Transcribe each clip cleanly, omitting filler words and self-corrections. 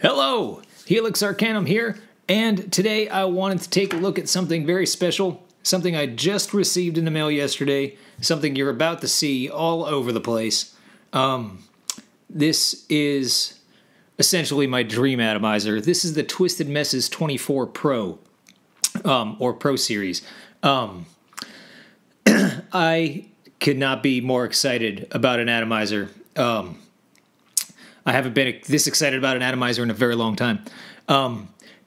Hello, Helix Arcanum here, and today I wanted to take a look at something very special, something I just received in the mail yesterday, something you're about to see all over the place. This is essentially my dream atomizer. This is the Twisted Messes 24 Pro, or Pro Series. I could not be more excited about an atomizer. I haven't been this excited about an atomizer in a very long time.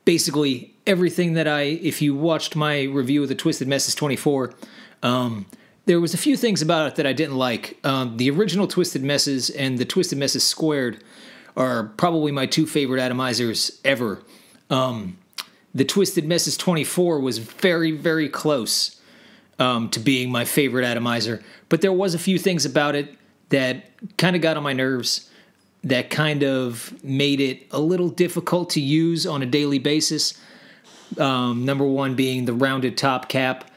Basically, everything that if you watched my review of the Twisted Messes 24, there was a few things about it that I didn't like. The original Twisted Messes and the Twisted Messes Squared are probably my two favorite atomizers ever. The Twisted Messes 24 was very, very close to being my favorite atomizer, but there was a few things about it that kind of got on my nerves, that kind of made it a little difficult to use on a daily basis. Number one being the rounded top cap,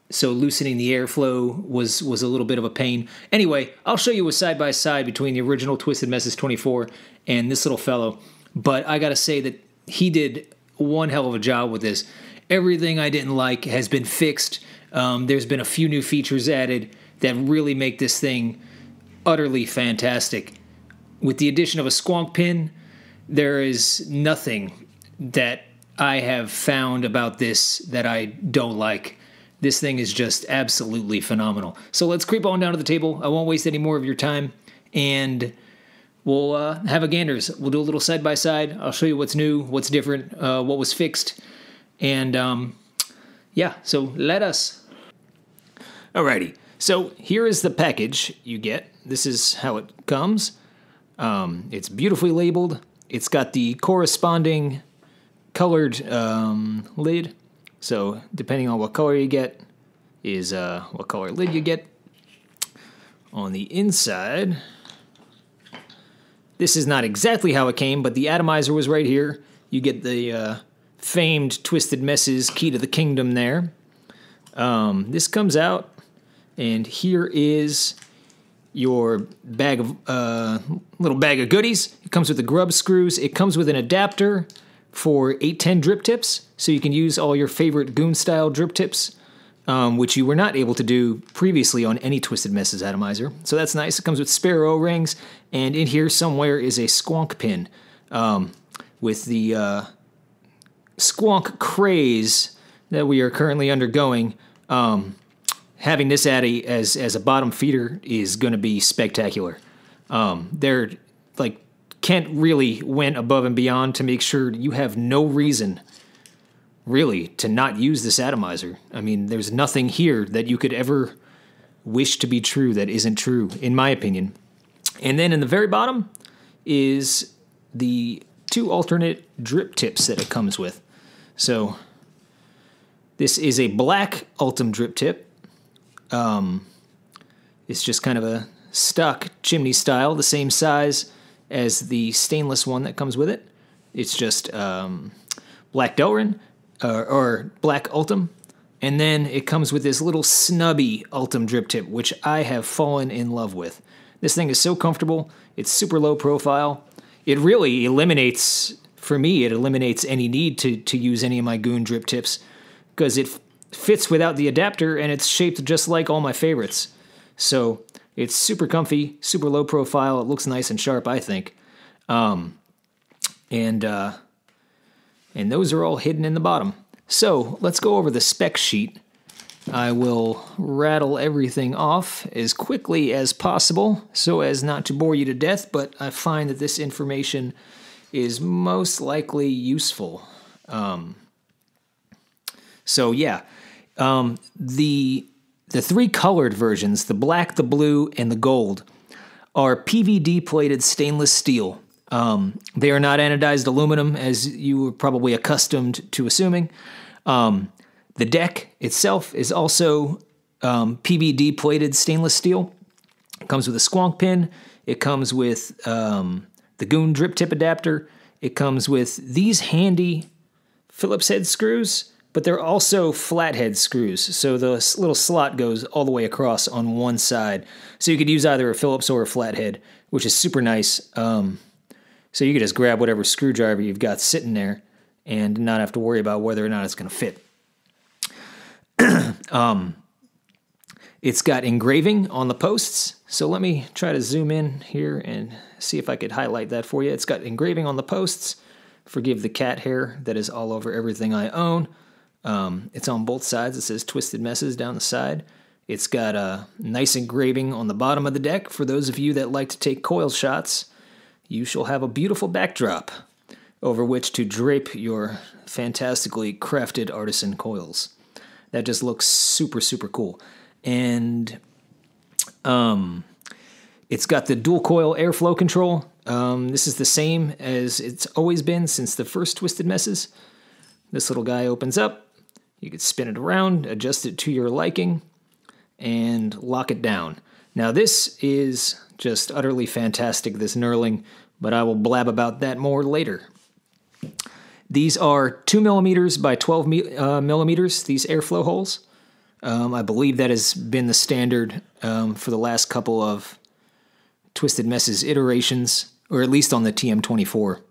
so loosening the airflow was a little bit of a pain. Anyway, I'll show you a side-by-side between the original Twisted Messes 24 and this little fellow, but I gotta say that he did one hell of a job with this. Everything I didn't like has been fixed. There's been a few new features added that really make this thing utterly fantastic. With the addition of a squonk pin, there is nothing that I have found about this that I don't like. This thing is just absolutely phenomenal. So let's creep on down to the table. I won't waste any more of your time, and we'll have a ganders. We'll do a little side-by-side. I'll show you what's new, what's different, what was fixed, and yeah, so let us. Alrighty, so here is the package you get. This is how it comes. It's beautifully labeled. It's got the corresponding colored lid. So depending on what color you get is what color lid you get. On the inside, this is not exactly how it came, but the atomizer was right here. You get the famed Twisted Messes Key to the Kingdom there. This comes out, and here is your bag of little bag of goodies. It comes with the grub screws. It comes with an adapter for 810 drip tips, so you can use all your favorite goon style drip tips, which you were not able to do previously on any Twisted Messes atomizer. So that's nice. It comes with spare O-rings, and in here somewhere is a squonk pin with the squonk craze that we are currently undergoing. Having this Addy as a bottom feeder is going to be spectacular. They're like, Kent really went above and beyond to make sure you have no reason really to not use this atomizer. I mean, there's nothing here that you could ever wish to be true that isn't true, in my opinion. And then in the very bottom is the two alternate drip tips that it comes with. So this is a black Ultim drip tip. It's just kind of a stock chimney style, the same size as the stainless one that comes with it. It's just black Delrin, or black Ultim, and then it comes with this little snubby Ultim drip tip, which I have fallen in love with. This thing is so comfortable. It's super low profile. It really eliminates, for me, it eliminates any need to use any of my goon drip tips, because it fits without the adapter, and it's shaped just like all my favorites. So it's super comfy, super low profile. It looks nice and sharp, I think. And those are all hidden in the bottom. So let's go over the spec sheet. I will rattle everything off as quickly as possible so as not to bore you to death, but I find that this information is most likely useful. So yeah. The three colored versions, the black, the blue, and the gold, are PVD plated stainless steel. They are not anodized aluminum, as you were probably accustomed to assuming. The deck itself is also PVD plated stainless steel. It comes with a squonk pin. It comes with the goon drip tip adapter. It comes with these handy Phillips head screws, but they're also flathead screws, so the little slot goes all the way across on one side. So you could use either a Phillips or a flathead, which is super nice. So you can just grab whatever screwdriver you've got sitting there and not have to worry about whether or not it's going to fit. It's got engraving on the posts. So let me try to zoom in here and see if I could highlight that for you. It's got engraving on the posts. Forgive the cat hair that is all over everything I own. It's on both sides. It says Twisted Messes down the side. It's got a nice engraving on the bottom of the deck. For those of you that like to take coil shots, you shall have a beautiful backdrop over which to drape your fantastically crafted artisan coils. That just looks super, super cool. And it's got the dual coil airflow control. This is the same as it's always been since the first Twisted Messes. This little guy opens up. You can spin it around, adjust it to your liking, and lock it down. Now this is just utterly fantastic, this knurling, but I will blab about that more later. These are 2 millimeters by 12 millimeters, these airflow holes. I believe that has been the standard for the last couple of Twisted Messes iterations, or at least on the TM24.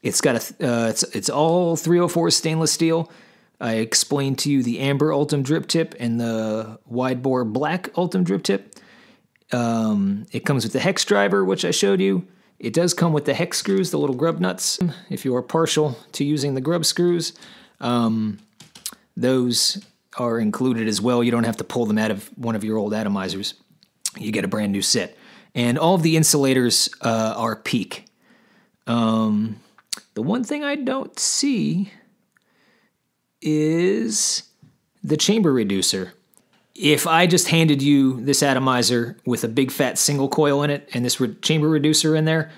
It's got it's all 304 stainless steel. I explained to you the amber Ultem drip tip and the wide bore black Ultem drip tip. It comes with the hex driver, which I showed you. It does come with the hex screws, the little grub nuts. If you are partial to using the grub screws, those are included as well. You don't have to pull them out of one of your old atomizers. You get a brand new set. And all of the insulators are PEEK. The one thing I don't see is the chamber reducer. If I just handed you this atomizer with a big fat single coil in it and this chamber reducer in there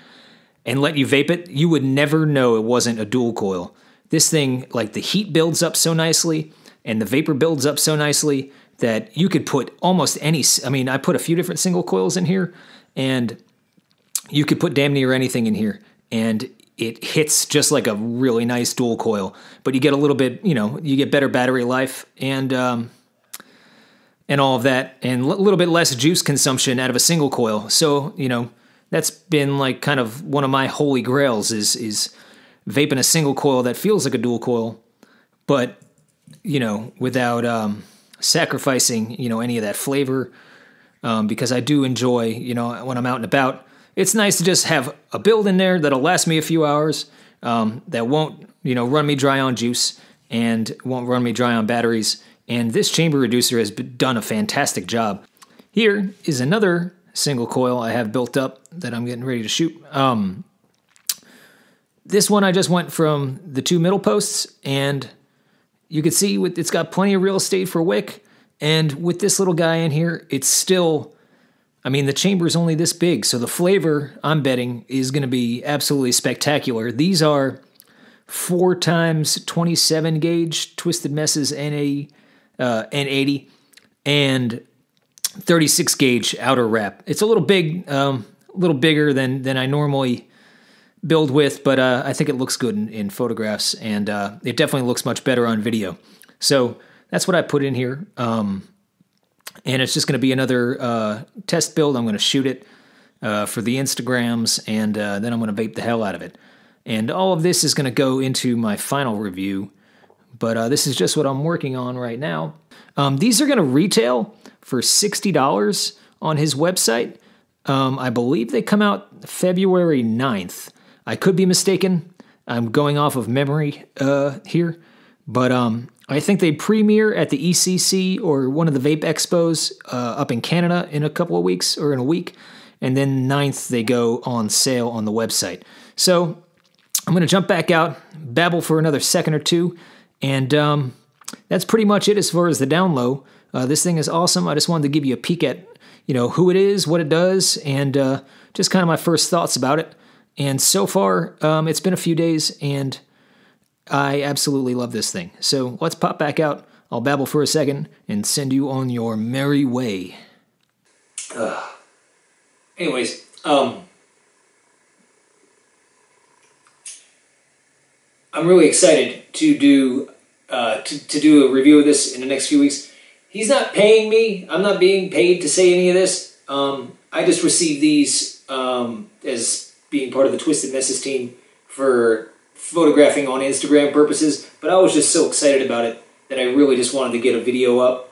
and let you vape it, you would never know it wasn't a dual coil. This thing, like, the heat builds up so nicely and the vapor builds up so nicely that you could put almost any, I mean, I put a few different single coils in here and you could put damn near anything in here and it hits just like a really nice dual coil, but you get a little bit, you know, you get better battery life and all of that, and a little bit less juice consumption out of a single coil. So, you know, that's been like kind of one of my holy grails is vaping a single coil that feels like a dual coil, but, you know, without sacrificing, you know, any of that flavor, because I do enjoy, you know, when I'm out and about, it's nice to just have a build in there that'll last me a few hours, that won't, you know, run me dry on juice and won't run me dry on batteries. And this chamber reducer has done a fantastic job. Here is another single coil I have built up that I'm getting ready to shoot. This one I just went from the 2 middle posts, and you can see it's got plenty of real estate for wick. And with this little guy in here, it's still, I mean, the chamber is only this big, so the flavor, I'm betting, is going to be absolutely spectacular. These are 4x 27 gauge Twisted Messes N80 and 36 gauge outer wrap. It's a little big, a little bigger than I normally build with, but I think it looks good in photographs, and it definitely looks much better on video. So that's what I put in here. And it's just going to be another test build. I'm going to shoot it for the Instagrams, and then I'm going to vape the hell out of it. And all of this is going to go into my final review, but this is just what I'm working on right now. These are going to retail for $60 on his website. I believe they come out February 9th. I could be mistaken. I'm going off of memory here, but I think they premiere at the ECC or one of the vape expos up in Canada in a couple of weeks or in a week, and then 9th they go on sale on the website. So I'm going to jump back out, babble for another second or two, and that's pretty much it as far as the down low. This thing is awesome. I just wanted to give you a peek at, you know, who it is, what it does, and just kind of my first thoughts about it. And so far, it's been a few days, and I absolutely love this thing. So let's pop back out. I'll babble for a second and send you on your merry way. Anyways, I'm really excited to do to do a review of this in the next few weeks. He's not paying me. I'm not being paid to say any of this. I just received these as being part of the Twisted Messes team for photographing on Instagram purposes, but I was just so excited about it that I really just wanted to get a video up,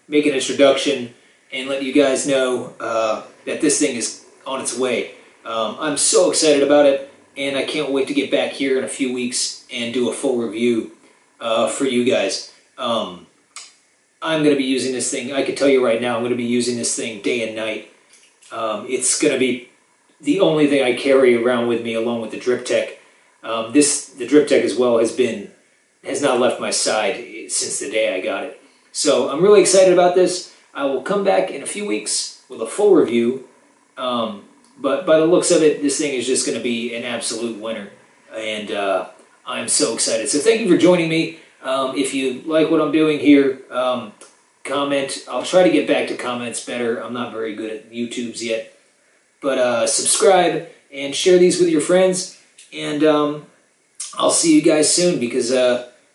make an introduction, and let you guys know that this thing is on its way. I'm so excited about it, and I can't wait to get back here in a few weeks and do a full review for you guys. I'm going to be using this thing, I can tell you right now, I'm going to be using this thing day and night. It's going to be the only thing I carry around with me along with the Drip Tech. The Drip Tech as well has not left my side since the day I got it. So I'm really excited about this. I will come back in a few weeks with a full review. But by the looks of it, this thing is just going to be an absolute winner. And I'm so excited. So thank you for joining me. If you like what I'm doing here, comment. I'll try to get back to comments better. I'm not very good at YouTubes yet. But subscribe and share these with your friends. And I'll see you guys soon because,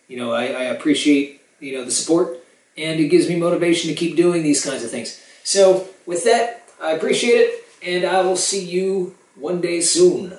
you know, I appreciate, you know, the support. And it gives me motivation to keep doing these kinds of things. So with that, I appreciate it. And I will see you one day soon.